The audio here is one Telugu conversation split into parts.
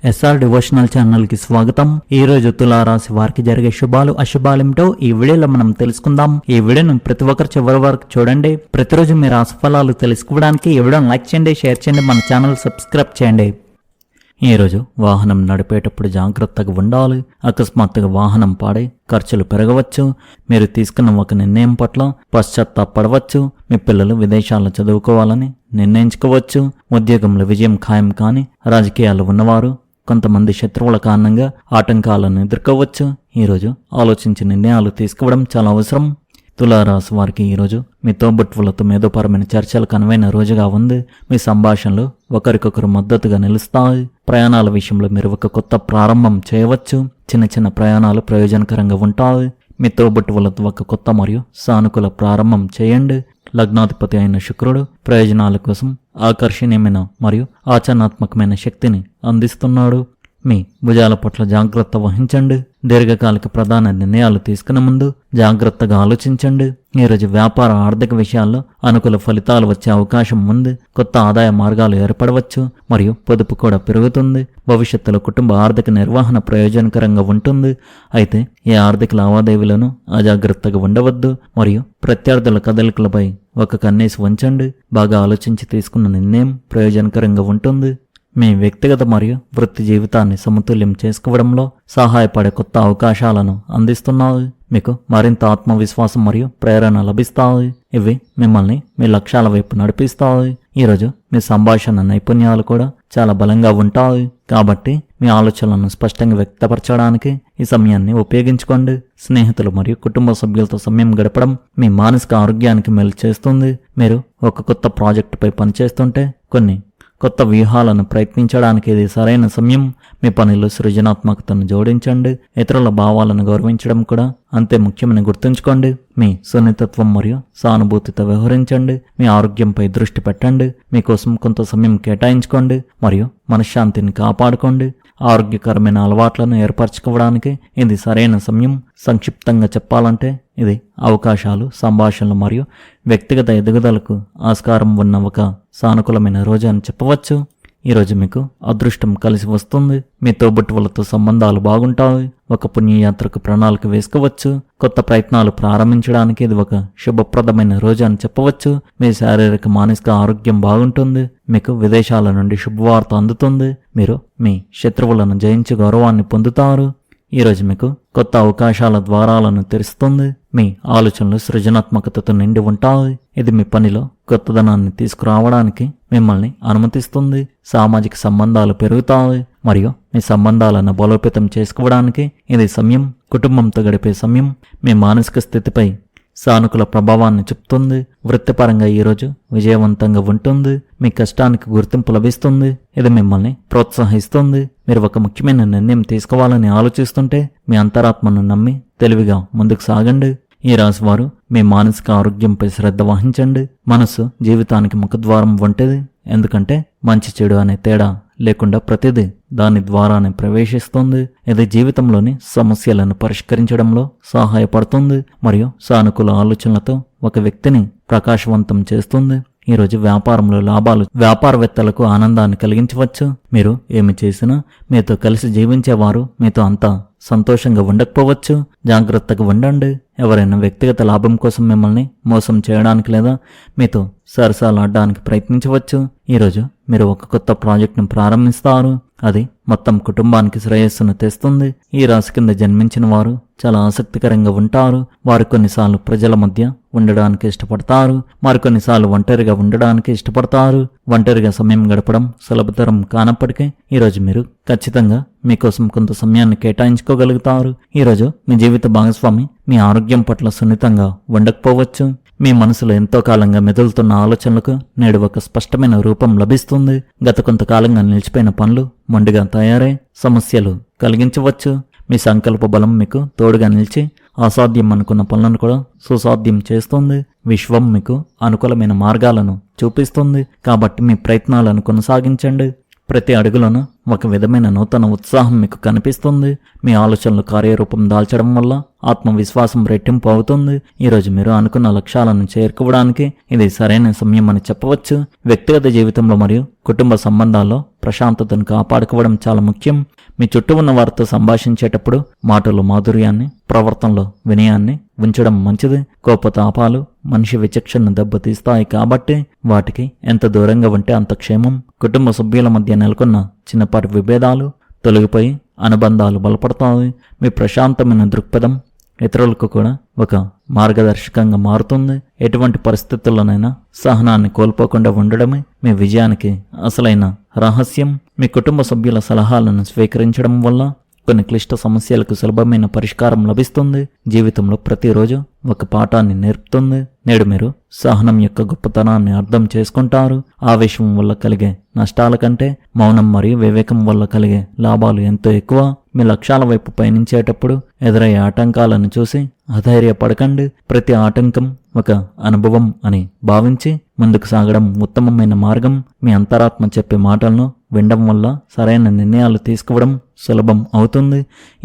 ఎస్ఆర్ డివోషనల్ ఛానల్ కి స్వాగతం. ఈ రోజు తులారాశి వారికి జరిగే శుభాలు అశుభాలేమిటో ఈ వీడియోలో మనం తెలుసుకుందాం. ఈ వీడియోను ప్రతి ఒక్కరు చివరి వరకు చూడండి. ప్రతిరోజు మీ రాశి ఫలాలు తెలుసుకోవడానికి ఈ వీడియోను లైక్ చేయండి, షేర్ చేయండి, మన ఛానల్ సబ్స్క్రైబ్ చేయండి. ఈ రోజు వాహనం నడిపేటప్పుడు జాగ్రత్తగా ఉండాలి. అకస్మాత్తుగా వాహనం పాడై ఖర్చులు పెరగవచ్చు. మీరు తీసుకున్న ఒక నిర్ణయం పట్ల పశ్చాత్తాపడవచ్చు. మీ పిల్లలు విదేశాల్లో చదువుకోవాలని నిర్ణయించుకోవచ్చు. ఉద్యోగంలో విజయం ఖాయం కానీ రాజకీయాలు ఉన్నవారు కొంతమంది శత్రువుల కారణంగా ఆటంకాలను ఎదుర్కోవచ్చు. ఈరోజు ఆలోచించి నిర్ణయాలు తీసుకోవడం చాలా అవసరం. తులారాశి వారికి ఈరోజు మీ తోబుట్టువులతో మేధోపరమైన చర్చలకు అనువైన రోజుగా ఉంది. మీ సంభాషణలు ఒకరికొకరు మద్దతుగా నిలుస్తాయి. ప్రయాణాల విషయంలో మీరు ఒక కొత్త ప్రారంభం చేయవచ్చు. చిన్న చిన్న ప్రయాణాలు ప్రయోజనకరంగా ఉంటాయి. మీ తోబుట్టువులతో ఒక కొత్త మరియు సానుకూల ప్రారంభం చేయండి. లగ్నాధిపతి అయిన శుక్రుడు ప్రయోజనాల కోసం ఆకర్షణీయమైన మరియు ఆచరణాత్మకమైన శక్తిని అందిస్తున్నాడు. మీ భుజాల పట్ల జాగ్రత్త వహించండి. దీర్ఘకాలిక ప్రధాన నిర్ణయాలు తీసుకునే ముందు జాగ్రత్తగా ఆలోచించండి. ఈరోజు వ్యాపార ఆర్థిక విషయాల్లో అనుకూల ఫలితాలు వచ్చే అవకాశం ఉంది. కొత్త ఆదాయ మార్గాలు ఏర్పడవచ్చు మరియు పొదుపు కూడా పెరుగుతుంది. భవిష్యత్తులో కుటుంబ ఆర్థిక నిర్వహణ ప్రయోజనకరంగా ఉంటుంది. అయితే ఈ ఆర్థిక లావాదేవీలను అజాగ్రత్తగా ఉండవద్దు మరియు ప్రత్యర్థుల కదలికలపై ఒక కన్నేసి ఉంచండి. బాగా ఆలోచించి తీసుకున్న నిర్ణయం ప్రయోజనకరంగా ఉంటుంది. మీ వ్యక్తిగత మరియు వృత్తి జీవితాన్ని సమతుల్యం చేసుకోవడంలో సహాయపడే కొత్త అవకాశాలను అందిస్తున్నాయి. మీకు మరింత ఆత్మవిశ్వాసం మరియు ప్రేరణ లభిస్తాయి. ఇవి మిమ్మల్ని మీ లక్ష్యాల వైపు నడిపిస్తాయి. ఈరోజు మీ సంభాషణ నైపుణ్యాలు కూడా చాలా బలంగా ఉంటాయి. కాబట్టి మీ ఆలోచనలను స్పష్టంగా వ్యక్తపరచడానికి ఈ సమయాన్ని ఉపయోగించుకోండి. స్నేహితులు మరియు కుటుంబ సభ్యులతో సమయం గడపడం మీ మానసిక ఆరోగ్యానికి మేలు చేస్తుంది. మీరు ఒక కొత్త ప్రాజెక్టుపై పనిచేస్తుంటే కొన్ని కొత్త వ్యూహాలను ప్రయత్నించడానికి ఇది సరైన సమయం. మీ పనిలో సృజనాత్మకతను జోడించండి. ఇతరుల భావాలను గౌరవించడం కూడా అంతే ముఖ్యమని గుర్తుంచుకోండి. మీ సున్నితత్వం మరియు సానుభూతితో వ్యవహరించండి. మీ ఆరోగ్యంపై దృష్టి పెట్టండి. మీకోసం కొంత సమయం కేటాయించుకోండి మరియు మనశ్శాంతిని కాపాడుకోండి. ఆరోగ్యకరమైన అలవాట్లను ఏర్పరచుకోవడానికి ఇది సరైన సమయం. సంక్షిప్తంగా చెప్పాలంటే ఇది అవకాశాలు, సంభాషణలు మరియు వ్యక్తిగత ఎదుగుదలకు ఆస్కారం ఉన్న ఒక సానుకూలమైన రోజు అని చెప్పవచ్చు. ఈరోజు మీకు అదృష్టం కలిసి వస్తుంది. మీ తోబుట్టువులతో సంబంధాలు బాగుంటాయి. ఒక పుణ్యయాత్రకు ప్రణాళిక వేసుకోవచ్చు. కొత్త ప్రయత్నాలు ప్రారంభించడానికి ఇది ఒక శుభప్రదమైన రోజు అని చెప్పవచ్చు. మీ శారీరక మానసిక ఆరోగ్యం బాగుంటుంది. మీకు విదేశాల నుండి శుభవార్త అందుతుంది. మీరు మీ శత్రువులను జయించి గౌరవాన్ని పొందుతారు. ఈరోజు మీకు కొత్త అవకాశాల ద్వారాలను తెరుస్తుంది. మీ ఆలోచనలు సృజనాత్మకతతో నిండి ఉంటాయి. ఇది మీ పనిలో కొత్తదనాన్ని తీసుకురావడానికి మిమ్మల్ని అనుమతిస్తుంది. సామాజిక సంబంధాలు పెరుగుతాయి మరియు మీ సంబంధాలను బలోపేతం చేసుకోవడానికి ఇది సమయం. కుటుంబంతో గడిపే సమయం మీ మానసిక స్థితిపై సానుకూల ప్రభావాన్ని చూపుతుంది. వృత్తిపరంగా ఈరోజు విజయవంతంగా ఉంటుంది. మీ కష్టానికి గుర్తింపు లభిస్తుంది. ఇది మిమ్మల్ని ప్రోత్సహిస్తుంది. మీరు ఒక ముఖ్యమైన నిర్ణయం తీసుకోవాలని ఆలోచిస్తుంటే మీ అంతరాత్మను నమ్మి తెలివిగా ముందుకు సాగండి. ఈ రాశి వారు మీ మానసిక ఆరోగ్యంపై శ్రద్ధ వహించండి. మనసు జీవితానికి ముఖద్వారం వంటిది. ఎందుకంటే మంచి చెడు అనే తేడా లేకుండా ప్రతిదీ దాని ద్వారానే ప్రవేశిస్తుంది. ఇది జీవితంలోని సమస్యలను పరిష్కరించడంలో సహాయపడుతుంది మరియు సానుకూల ఆలోచనలతో ఒక వ్యక్తిని ప్రకాశవంతం చేస్తుంది. ఈరోజు వ్యాపారంలో లాభాలు వ్యాపారవేత్తలకు ఆనందాన్ని కలిగించవచ్చు. మీరు ఏమి చేసినా మీతో కలిసి జీవించేవారు మీతో అంతా సంతోషంగా ఉండకపోవచ్చు. జాగ్రత్తగా ఉండండి. ఎవరైనా వ్యక్తిగత లాభం కోసం మిమ్మల్ని మోసం చేయడానికి లేదా మీతో సరసాలాడడానికి ప్రయత్నించవచ్చు. ఈరోజు మీరు ఒక కొత్త ప్రాజెక్టును ప్రారంభిస్తారు. అది మొత్తం కుటుంబానికి శ్రేయస్సును తెస్తుంది. ఈ రాశి కింద జన్మించిన వారు చాలా ఆసక్తికరంగా ఉంటారు. వారు కొన్నిసార్లు ప్రజల మధ్య ఉండడానికి ఇష్టపడతారు. మరికొన్నిసార్లు ఒంటరిగా ఉండడానికి ఇష్టపడతారు. ఒంటరిగా సమయం గడపడం సులభతరం కానప్పటికీ ఈరోజు మీరు ఖచ్చితంగా మీకోసం కొంత సమయాన్ని కేటాయించుకోగలుగుతారు. ఈరోజు మీ జీవిత భాగస్వామి మీ ఆరోగ్యం పట్ల సున్నితంగా ఉండకపోవచ్చు. మీ మనసులో ఎంతో కాలంగా మెదులుతున్న ఆలోచనలకు నేడు ఒక స్పష్టమైన రూపం లభిస్తుంది. గత కొంతకాలంగా నిలిచిపోయిన పనులు మొండిగా తయారై సమస్యలు కలిగించవచ్చు. మీ సంకల్ప బలం మీకు తోడుగా నిలిచి అసాధ్యం అనుకున్న పనులను కూడా సుసాధ్యం చేస్తుంది. విశ్వం మీకు అనుకూలమైన మార్గాలను చూపిస్తుంది. కాబట్టి మీ ప్రయత్నాలను కొనసాగించండి. ప్రతి అడుగులోనూ ఒక విధమైన నూతన ఉత్సాహం మీకు కనిపిస్తుంది. మీ ఆలోచనలు కార్యరూపం దాల్చడం వల్ల ఆత్మవిశ్వాసం రెట్టింపు అవుతుంది. ఈరోజు మీరు అనుకున్న లక్ష్యాలను చేరుకోవడానికి ఇది సరైన సమయం అని చెప్పవచ్చు. వ్యక్తిగత జీవితంలో మరియు కుటుంబ సంబంధాల్లో ప్రశాంతతను కాపాడుకోవడం చాలా ముఖ్యం. మీ చుట్టూ ఉన్న వారితో సంభాషించేటప్పుడు మాటలు మాధుర్యాన్ని, ప్రవర్తనలో వినయాన్ని ఉంచడం మంచిది. కోపతాపాలు మనిషి విచక్షణను దెబ్బతీస్తాయి కాబట్టి వాటికి ఎంత దూరంగా ఉంటే అంత క్షేమం. కుటుంబ సభ్యుల మధ్య నెలకొన్న చిన్నపాటి విభేదాలు తొలగిపోయి అనుబంధాలు బలపడతాయి. మీ ప్రశాంతమైన దృక్పథం ఇతరులకు కూడా ఒక మార్గదర్శకంగా మారుతుంది. ఎటువంటి పరిస్థితుల్లోనైనా సహనాన్ని కోల్పోకుండా ఉండడమే మీ విజయానికి అసలైన రహస్యం. మీ కుటుంబ సభ్యుల సలహాలను స్వీకరించడం వల్ల కొన్ని క్లిష్ట సమస్యలకు సులభమైన పరిష్కారం లభిస్తుంది. జీవితంలో ప్రతిరోజు ఒక పాఠాన్ని నేర్పుతుంది. నేడు మీరు సహనం యొక్క గొప్పతనాన్ని అర్థం చేసుకుంటారు. ఆవేశం వల్ల కలిగే నష్టాల కంటే మౌనం మరియు వివేకం వల్ల కలిగే లాభాలు ఎంతో ఎక్కువ. మీ లక్ష్యాల వైపు పయనించేటప్పుడు ఎదురయ్యే ఆటంకాలను చూసి అధైర్యపడకండి. ప్రతి ఆటంకం ఒక అనుభవం అని భావించి ముందుకు సాగడం ఉత్తమమైన మార్గం. మీ అంతరాత్మ చెప్పే మాటలను వినడం వల్ల సరైన నిర్ణయాలు తీసుకోవడం సులభం అవుతుంది.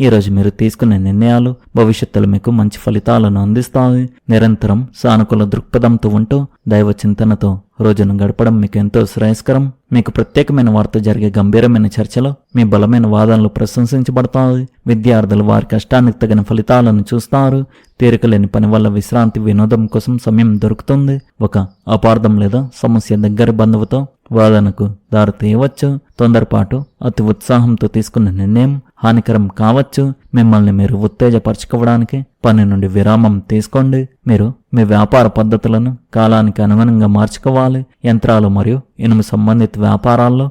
ఈరోజు మీరు తీసుకునే నిర్ణయాలు భవిష్యత్తులో మీకు మంచి ఫలితాలను అందిస్తాయి. నిరంతరం సానుకూల దృక్పథంతో ఉంటూ దైవ చింతనతో రోజును గడపడం మీకు ఎంతో శ్రేయస్కరం. మీకు ప్రత్యేకమైన వారితో జరిగే గంభీరమైన చర్చలో మీ బలమైన వాదనలు ప్రశంసించబడతాయి. విద్యార్థులు వారి కష్టానికి తగిన ఫలితాలను చూస్తారు. తీరికలేని పని వల్ల విశ్రాంతి, వినోదం కోసం సమయం దొరుకుతుంది. ఒక అపార్థం లేదా సమస్య దగ్గరి బంధువుతో వాదనకు దారి తీయవచ్చు. తొందరపాటు అతి ఉత్సాహంతో తీసుకున్న నిర్ణయం హానికరం కావచ్చు. మిమ్మల్ని మీరు ఉత్తేజపరచుకోవడానికి పని నుండి విరామం తీసుకోండి. మీరు మీ వ్యాపార పద్ధతులను కాలానికి అనుగుణంగా మార్చుకోవాలి. యంత్రాలు మరియు ఇనుము సంబంధిత వ్యాపారాల్లో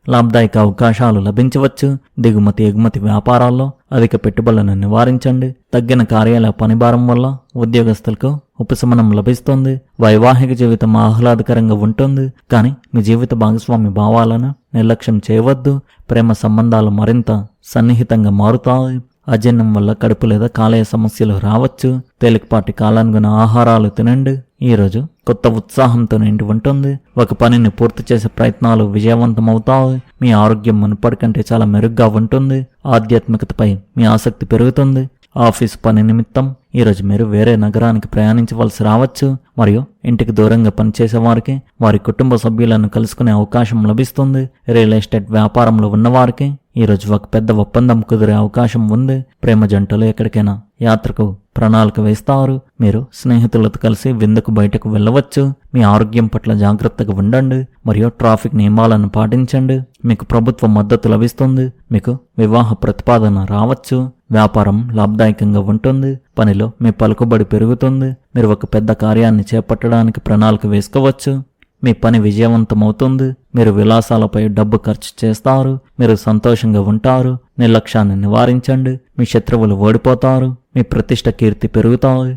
లాభదాయక అవకాశాలు లభించవచ్చు. దిగుమతి ఎగుమతి వ్యాపారాల్లో అధిక పెట్టుబడులను నివారించండి. తగ్గిన కార్యాలయ పనిభారం వల్ల ఉద్యోగస్తులకు ఉపశమనం లభిస్తుంది. వైవాహిక జీవితం ఆహ్లాదకరంగా ఉంటుంది, కానీ మీ జీవిత భాగస్వామి భావాలను నిర్లక్ష్యం చేయవద్దు. ప్రేమ సంబంధాలు మరింత సన్నిహితంగా మారుతాయి. అజీర్ణం వల్ల కడుపు లేదా కాలేయ సమస్యలు రావచ్చు. తేలికపాటి కాలానుగుణ ఆహారాలు తినండి. ఈరోజు కొత్త ఉత్సాహంతో నిండి ఉంటుంది. ఒక పనిని పూర్తి చేసే ప్రయత్నాలు విజయవంతమవుతాయి. మీ ఆరోగ్యం మునుపటి కంటే చాలా మెరుగ్గా ఉంటుంది. ఆధ్యాత్మికతపై మీ ఆసక్తి పెరుగుతుంది. ఆఫీసు పని నిమిత్తం ఈరోజు మీరు వేరే నగరానికి ప్రయాణించవలసి రావచ్చు మరియు ఇంటికి దూరంగా పనిచేసే వారికి వారి కుటుంబ సభ్యులను కలుసుకునే అవకాశం లభిస్తుంది. రియల్ ఎస్టేట్ వ్యాపారంలో ఉన్నవారికి ఈరోజు ఒక పెద్ద ఒప్పందం కుదిరే అవకాశం ఉంది. ప్రేమ జంటలు ఎక్కడికైనా యాత్రకు ప్రణాళిక వేస్తారు. మీరు స్నేహితులతో కలిసి విందుకు బయటకు వెళ్ళవచ్చు. మీ ఆరోగ్యం పట్ల జాగ్రత్తగా ఉండండి మరియు ట్రాఫిక్ నియమాలను పాటించండి. మీకు ప్రభుత్వ మద్దతు లభిస్తుంది. మీకు వివాహ ప్రతిపాదన రావచ్చు. వ్యాపారం లాభదాయకంగా ఉంటుంది. పనిలో మీ పలుకుబడి పెరుగుతుంది. మీరు ఒక పెద్ద కార్యాన్ని చేపట్టడానికి ప్రణాళిక వేసుకోవచ్చు. మీ పని విజయవంతమవుతుంది. మీరు విలాసాలపై డబ్బు ఖర్చు చేస్తారు. మీరు సంతోషంగా ఉంటారు. నిర్లక్ష్యాన్ని నివారించండి. మీ శత్రువులు ఓడిపోతారు. మీ ప్రతిష్ట కీర్తి పెరుగుతాయి.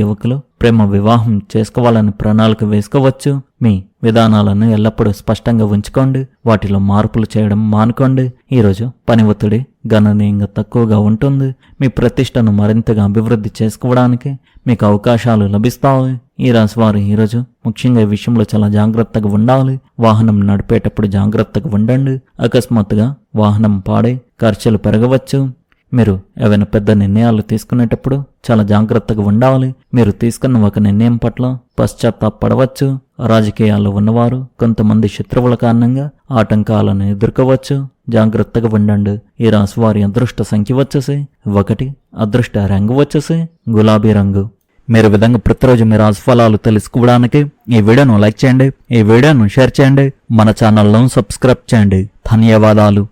యువకులు ప్రేమ వివాహం చేసుకోవాలని ప్రణాళిక వేసుకోవచ్చు. మీ విధానాలను ఎల్లప్పుడూ స్పష్టంగా ఉంచుకోండి. వాటిలో మార్పులు చేయడం మానుకోండి. ఈరోజు పని ఒత్తిడి గణనీయంగా తక్కువగా ఉంటుంది. మీ ప్రతిష్టను మరింతగా అభివృద్ధి చేసుకోవడానికి మీకు అవకాశాలు లభిస్తాయి. ఈ రాశి వారు ఈరోజు ముఖ్యంగా ఈ విషయంలో చాలా జాగ్రత్తగా ఉండాలి. వాహనం నడిపేటప్పుడు జాగ్రత్తగా ఉండండి. అకస్మాత్తుగా వాహనం పాడై ఖర్చులు పెరగవచ్చు. మీరు ఏవైనా పెద్ద నిర్ణయాలు తీసుకునేటప్పుడు చాలా జాగ్రత్తగా ఉండాలి. మీరు తీసుకున్న ఒక నిర్ణయం పట్ల పశ్చాత్తాపడవచ్చు. రాజకీయాల్లో ఉన్నవారు కొంతమంది శత్రువుల కారణంగా ఆటంకాలను ఎదుర్కోవచ్చు. జాగ్రత్తగా ఉండండి. ఈ రాశి వారి అదృష్ట సంఖ్య వచ్చేసి 1, అదృష్ట రంగు వచ్చేసి గులాబీ రంగు. మీరు విధంగా ప్రతిరోజు మీ రాశి ఫలాలు తెలుసుకోవడానికి ఈ వీడియోను లైక్ చేయండి, ఈ వీడియోను షేర్ చేయండి, మన ఛానల్ను సబ్స్క్రైబ్ చేయండి. ధన్యవాదాలు.